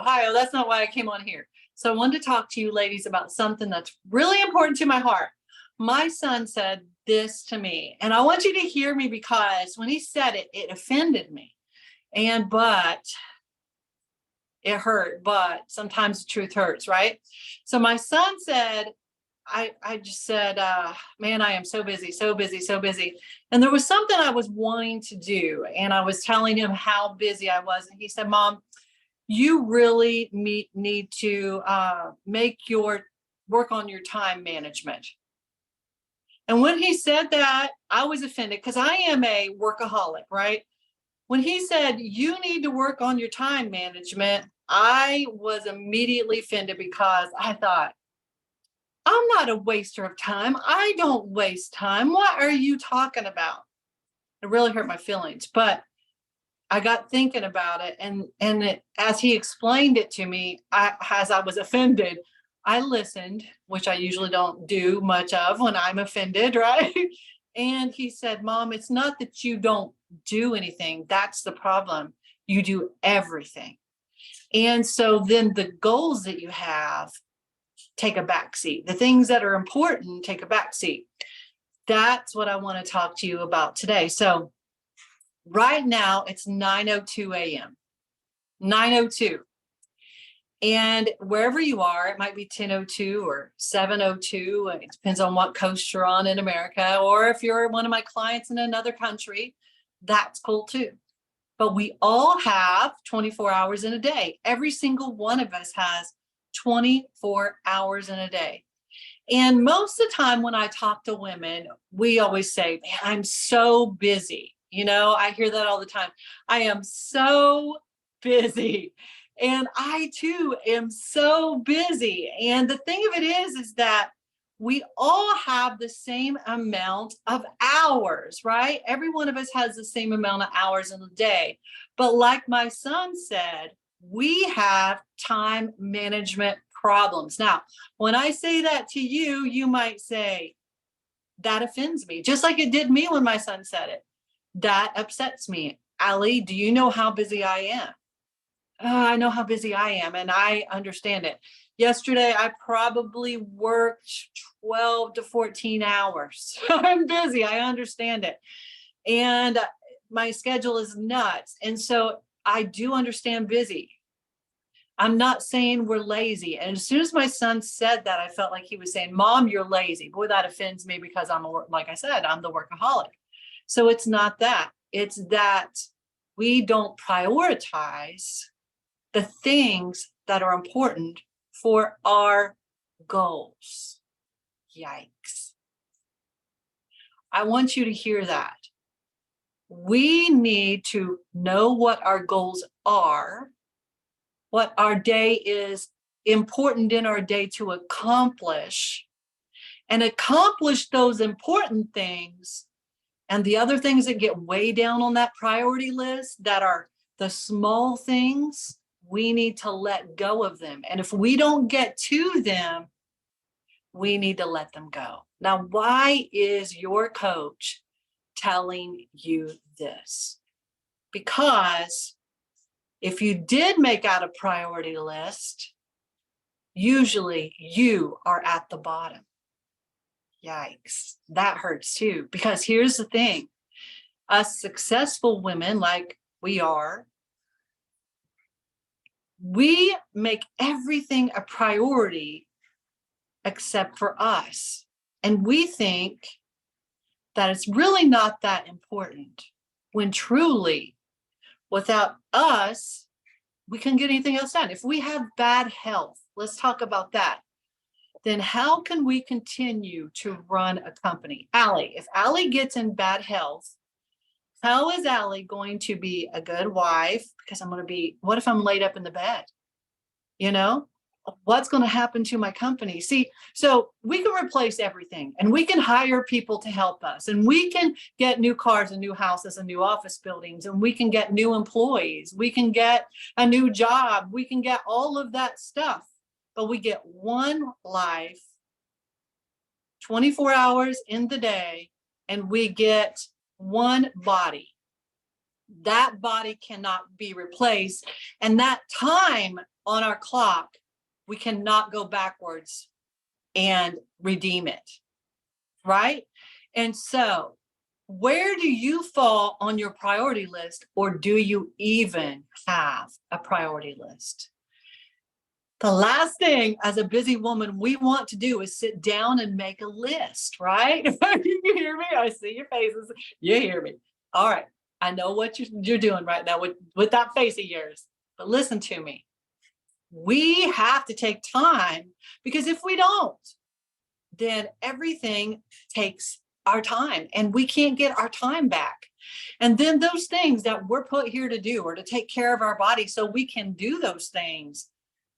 Ohio. That's not why I came on here. So I wanted to talk to you ladies about something that's really important to my heart. My son said this to me, and I want you to hear me because when he said it, it offended me. But it hurt, but sometimes the truth hurts, right? So my son said, I just said, man, I am so busy, so busy, so busy. And there was something I was wanting to do. And I was telling him how busy I was. And he said, Mom, you really need to make your work on your time management. And when he said that, I was offended because I am a workaholic, right? When he said, you need to work on your time management, I was immediately offended because I thought, I'm not a waster of time. I don't waste time. What are you talking about? It really hurt my feelings, but I got thinking about it. As he explained it to me, as I was offended, I listened, which I usually don't do much of when I'm offended, right? And he said, Mom, it's not that you don't do anything. That's the problem. You do everything. And so then the goals that you have take a backseat. The things that are important take a backseat. That's what I want to talk to you about today. So right now it's 9:02 a.m. 9:02. And wherever you are, it might be 10:02 or 7:02. It depends on what coast you're on in America. Or if you're one of my clients in another country, that's cool too. But we all have 24 hours in a day. Every single one of us has 24 hours in a day. And most of the time when I talk to women, we always say, man, I'm so busy. I hear that all the time. I am so busy. And I too am so busy. And the thing of it is that we all have the same amount of hours, right? Every one of us has the same amount of hours in a day. But like my son said, we have time management problems. Now, when I say that to you, you might say, that offends me, just like it did me when my son said it. That upsets me. Allie, do you know how busy I am? I know how busy I am, and I understand it. Yesterday, I probably worked 12 to 14 hours. I'm busy. I understand it. And my schedule is nuts. And so I do understand busy. I'm not saying we're lazy. And as soon as my son said that, I felt like he was saying, Mom, you're lazy. Boy, that offends me because like I said, I'm the workaholic. So it's not that. It's that we don't prioritize the things that are important for our goals. Yikes. I want you to hear that. We need to know what our goals are, what our day is important in our day to accomplish, and accomplish those important things. And the other things that get way down on that priority list that are the small things, we need to let go of them. And if we don't get to them, we need to let them go. Now, why is your coach telling you this? Because if you did make out a priority list, usually you are at the bottom. Yikes, that hurts too. Because here's the thing, us successful women like we are, we make everything a priority except for us. And we think that it's really not that important, when truly, without us, we couldn't get anything else done. If we have bad health, let's talk about that. Then how can we continue to run a company? Allie, if Allie gets in bad health, how is Allie going to be a good wife? Because what if I'm laid up in the bed? What's going to happen to my company? See, so we can replace everything, and we can hire people to help us, and we can get new cars and new houses and new office buildings, and we can get new employees. We can get a new job. We can get all of that stuff, but we get one life, 24 hours in the day, and we get one body. That body cannot be replaced. And that time on our clock, we cannot go backwards and redeem it. Right? And so, where do you fall on your priority list, or do you even have a priority list? The last thing as a busy woman we want to do is sit down and make a list, right? You hear me? I see your faces. You hear me. All right. I know what you're doing right now with that face of yours, but listen to me. We have to take time, because if we don't, then everything takes our time and we can't get our time back. And then those things that we're put here to do, or to take care of our body so we can do those things,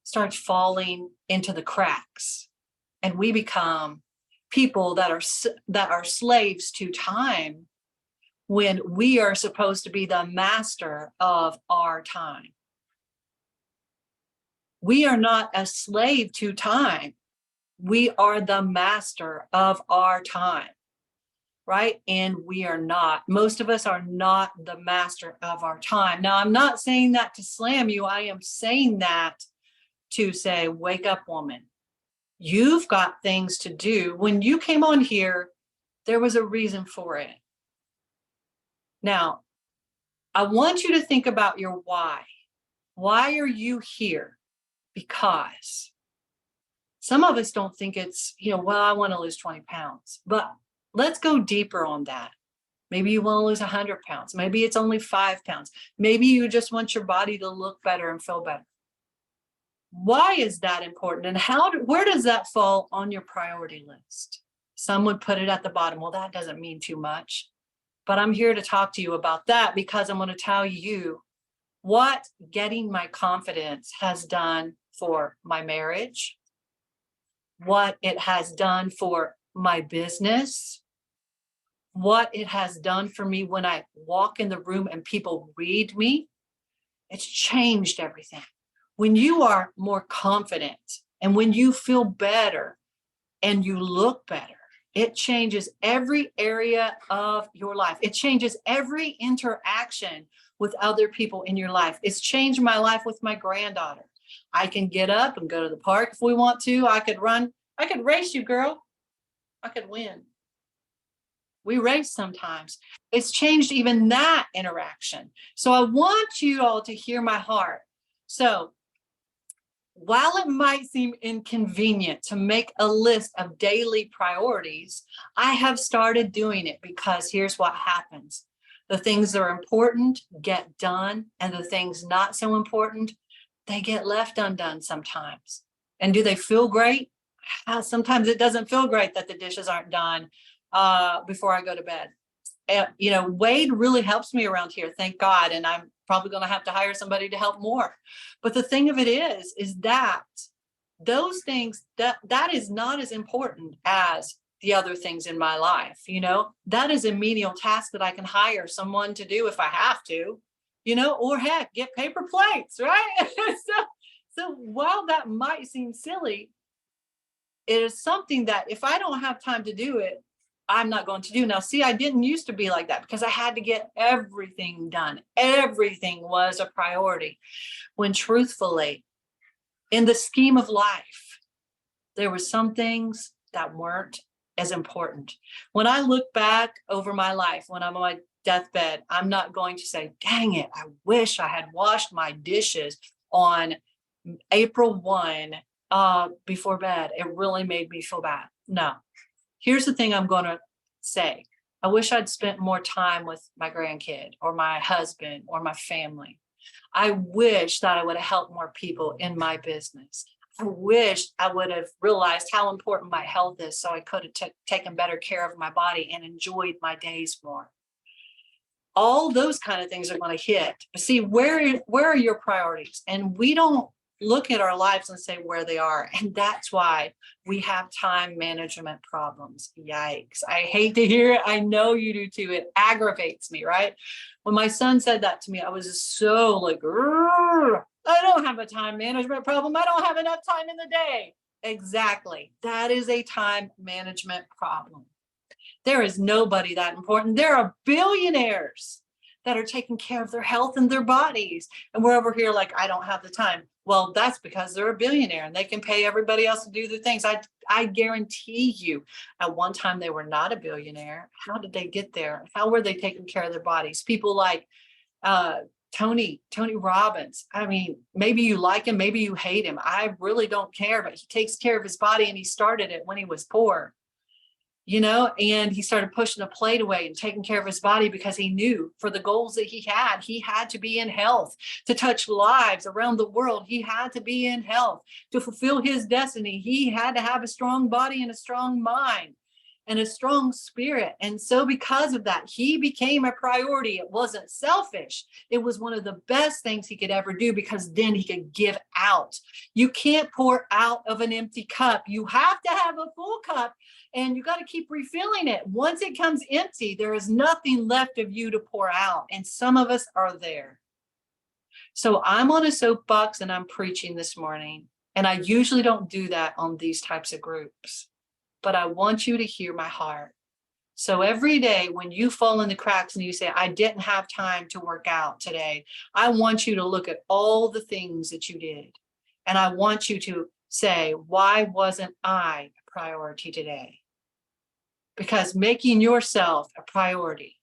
starts falling into the cracks. And we become people that are slaves to time, when we are supposed to be the master of our time. We are not a slave to time. We are the master of our time, right? And we are not. Most of us are not the master of our time. Now, I'm not saying that to slam you. I am saying that to say, wake up, woman. You've got things to do. When you came on here, there was a reason for it. Now, I want you to think about your why. Why are you here? Because some of us don't think it's, well, I want to lose 20 pounds, but let's go deeper on that. Maybe you want to lose 100 pounds. Maybe it's only 5 pounds. Maybe you just want your body to look better and feel better. Why is that important? And where does that fall on your priority list? Some would put it at the bottom. Well, that doesn't mean too much. But I'm here to talk to you about that, because I'm going to tell you what getting my confidence has done for my marriage, what it has done for my business, what it has done for me when I walk in the room and people read me. It's changed everything. When you are more confident and when you feel better and you look better, it changes every area of your life. It changes every interaction with other people in your life. It's changed my life with my granddaughter. I can get up and go to the park if we want to. I could run. I could race you, girl. I could win. We race sometimes. It's changed even that interaction. So I want you all to hear my heart. So while it might seem inconvenient to make a list of daily priorities, I have started doing it, because here's what happens. The things that are important get done, and the things not so important, they get left undone sometimes. And do they feel great? Sometimes it doesn't feel great that the dishes aren't done before I go to bed. Wade really helps me around here, thank God. And I'm probably going to have to hire somebody to help more. But the thing of it is that those things, that is not as important as the other things in my life. That is a menial task that I can hire someone to do if I have to, or heck, get paper plates, right? So while that might seem silly, it is something that if I don't have time to do it, I'm not going to do. Now, see, I didn't used to be like that, because I had to get everything done. Everything was a priority. When truthfully, in the scheme of life, there were some things that weren't as important. When I look back over my life, when I'm on my deathbed, I'm not going to say, dang it, I wish I had washed my dishes on April 1 before bed. It really made me feel bad. No. Here's the thing I'm going to say. I wish I'd spent more time with my grandkid or my husband or my family. I wish that I would have helped more people in my business. I wish I would have realized how important my health is, so I could have taken better care of my body and enjoyed my days more. All those kind of things are going to hit. See, where are your priorities? And we don't look at our lives and say where they are. And that's why we have time management problems. Yikes. I hate to hear it. I know you do too. It aggravates me, right? When my son said that to me, I was just so like, I don't have a time management problem. I don't have enough time in the day. Exactly. That is a time management problem. There is nobody that important. There are billionaires that are taking care of their health and their bodies. And we're over here like, I don't have the time. Well, that's because they're a billionaire and they can pay everybody else to do the things. I guarantee you at one time they were not a billionaire. How did they get there? How were they taking care of their bodies? People like Tony Robbins. I mean, maybe you like him, maybe you hate him. I really don't care, but he takes care of his body and he started it when he was poor. And he started pushing the plate away and taking care of his body because he knew for the goals that he had to be in health, to touch lives around the world. He had to be in health to fulfill his destiny. He had to have a strong body and a strong mind and a strong spirit. And so because of that, he became a priority. It wasn't selfish. It was one of the best things he could ever do because then he could give out. You can't pour out of an empty cup. You have to have a full cup. And you got to keep refilling it. Once it comes empty, there is nothing left of you to pour out. And some of us are there. So I'm on a soapbox and I'm preaching this morning. And I usually don't do that on these types of groups. But I want you to hear my heart. So every day when you fall in the cracks and you say, I didn't have time to work out today, I want you to look at all the things that you did. And I want you to say, why wasn't I a priority today? Because making yourself a priority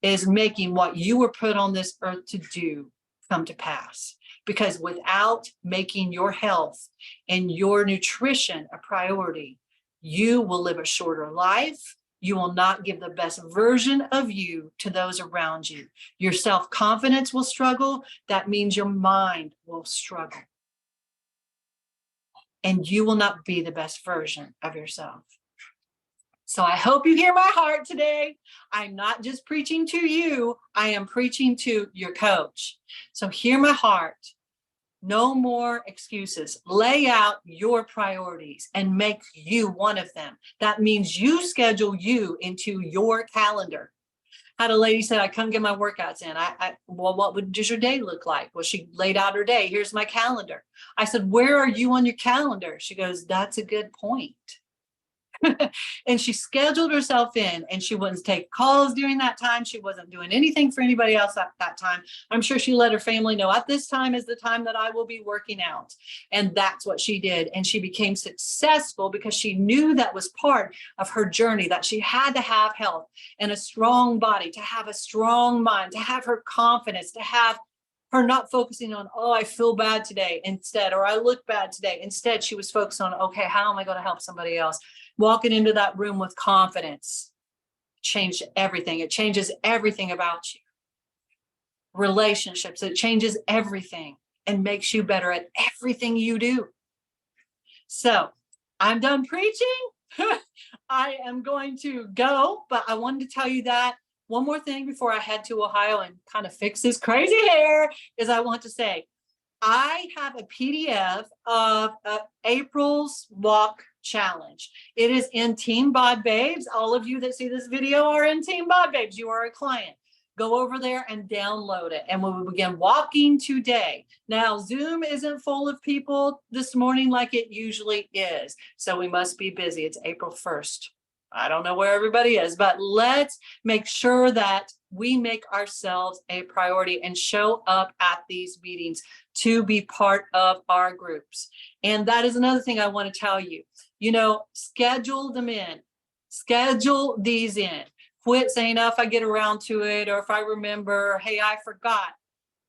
is making what you were put on this earth to do come to pass. Because without making your health and your nutrition a priority, you will live a shorter life. You will not give the best version of you to those around you. Your self-confidence will struggle. That means your mind will struggle. And you will not be the best version of yourself. So I hope you hear my heart today. I'm not just preaching to you. I am preaching to your coach. So hear my heart. No more excuses. Lay out your priorities and make you one of them. That means you schedule you into your calendar. I had a lady said, I come get my workouts in. Well, what does your day look like? Well, she laid out her day. Here's my calendar. I said, where are you on your calendar? She goes, that's a good point. And she scheduled herself in and she wouldn't take calls during that time. She wasn't doing anything for anybody else at that time. I'm sure she let her family know at this time is the time that I will be working out. And that's what she did. And she became successful because she knew that was part of her journey, that she had to have health and a strong body, to have a strong mind, to have her confidence, to have her not focusing on, oh, I feel bad today instead, or I look bad today. Instead, she was focused on, okay, how am I going to help somebody else? Walking into that room with confidence changed everything. It changes everything about you. Relationships, it changes everything and makes you better at everything you do. So I'm done preaching. I am going to go, but I wanted to tell you that one more thing before I head to Ohio and kind of fix this crazy hair is I want to say, I have a PDF of April's walk challenge. It is in Team Bod Babes. All of you that see this video are in Team Bod Babes. You are a client. Go over there and download it. And we will begin walking today. Now, Zoom isn't full of people this morning like it usually is. So we must be busy. It's April 1st. I don't know where everybody is, but let's make sure that we make ourselves a priority and show up at these meetings to be part of our groups. And that is another thing I want to tell you. Schedule them in. Schedule these in. Quit saying, oh, if I get around to it, or if I remember, hey, I forgot.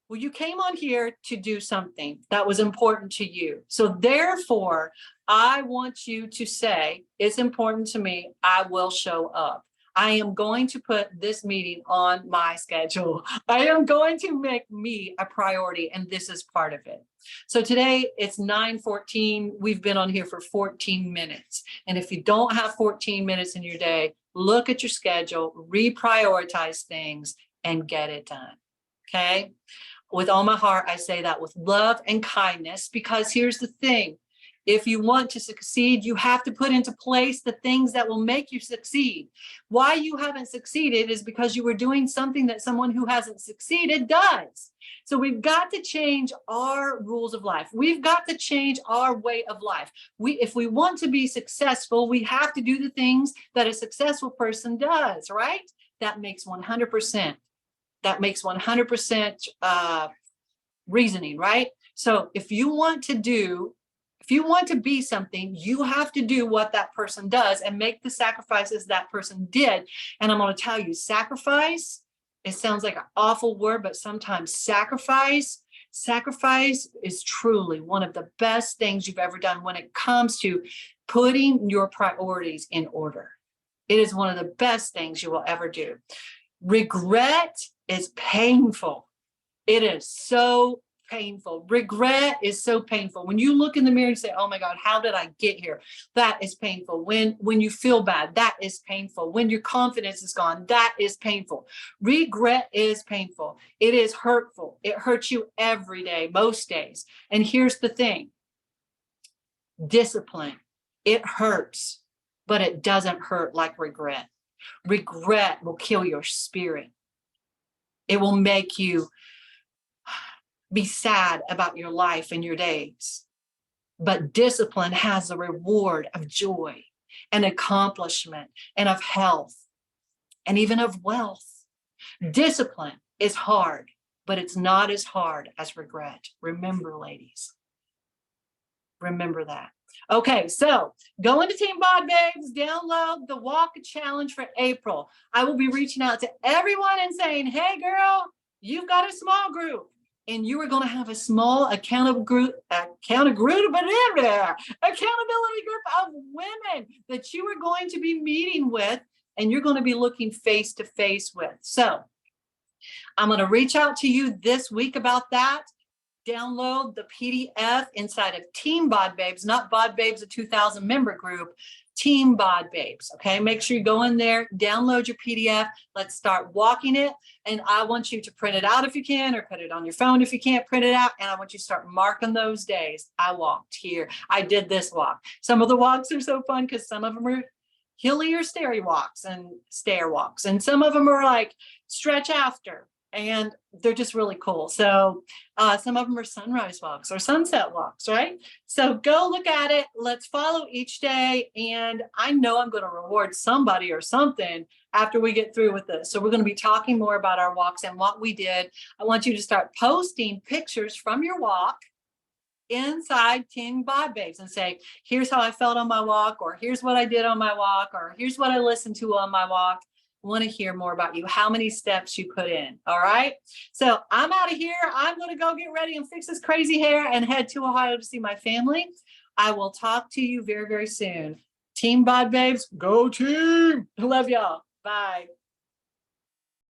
Well, you came on here to do something that was important to you. So therefore, I want you to say, it's important to me, I will show up. I am going to put this meeting on my schedule. I am going to make me a priority, and this is part of it. So today it's 9:14. We've been on here for 14 minutes. And if you don't have 14 minutes in your day, look at your schedule, reprioritize things, and get it done. Okay? With all my heart, I say that with love and kindness, because here's the thing. If you want to succeed, you have to put into place the things that will make you succeed. Why you haven't succeeded is because you were doing something that someone who hasn't succeeded does. So we've got to change our rules of life. We've got to change our way of life. If we want to be successful, we have to do the things that a successful person does, right? That makes 100%. that makes 100% reasoning, right? So if you want to be something, you have to do what that person does and make the sacrifices that person did. And I'm going to tell you, sacrifice, it sounds like an awful word, but sometimes sacrifice is truly one of the best things you've ever done when it comes to putting your priorities in order. It is one of the best things you will ever do. Regret is painful. It is so painful. Regret is so painful. When you look in the mirror and say, oh my God, how did I get here? That is painful. When you feel bad, that is painful. When your confidence is gone, that is painful. Regret is painful. It is hurtful. It hurts you every day, most days. And here's the thing. Discipline. It hurts, but it doesn't hurt like regret. Regret will kill your spirit. It will make you be sad about your life and your days. But discipline has a reward of joy and accomplishment and of health and even of wealth. Discipline is hard, but it's not as hard as regret. Remember, ladies. Remember that. Okay, so go into Team Bod Babes, download the Walk Challenge for April. I will be reaching out to everyone and saying, hey girl, you've got a small group. And you are going to have a small accountability group of women that you are going to be meeting with, and you're going to be looking face to face with. So I'm going to reach out to you this week about that. Download the PDF inside of Team Bod Babes, not Bod Babes, a 2,000 member group, Team Bod Babes. Okay, make sure you go in there, download your PDF. Let's start walking it. And I want you to print it out if you can, or put it on your phone if you can't print it out. And I want you to start marking those days. I walked here. I did this walk. Some of the walks are so fun because some of them are hilly or stair walks. And some of them are like stretch after. And they're just really cool. So some of them are sunrise walks or sunset walks, right? So go look at it. Let's follow each day. And I know I'm going to reward somebody or something after we get through with this. So we're going to be talking more about our walks and what we did. I want you to start posting pictures from your walk inside Team Bod Babes and say, here's how I felt on my walk, or here's what I did on my walk, or here's what I listened to on my walk. Want to hear more about you, how many steps you put in. All right. So I'm out of here. I'm going to go get ready and fix this crazy hair and head to Ohio to see my family. I will talk to you very, very soon. Team Bod Babes, go team. Love y'all. Bye.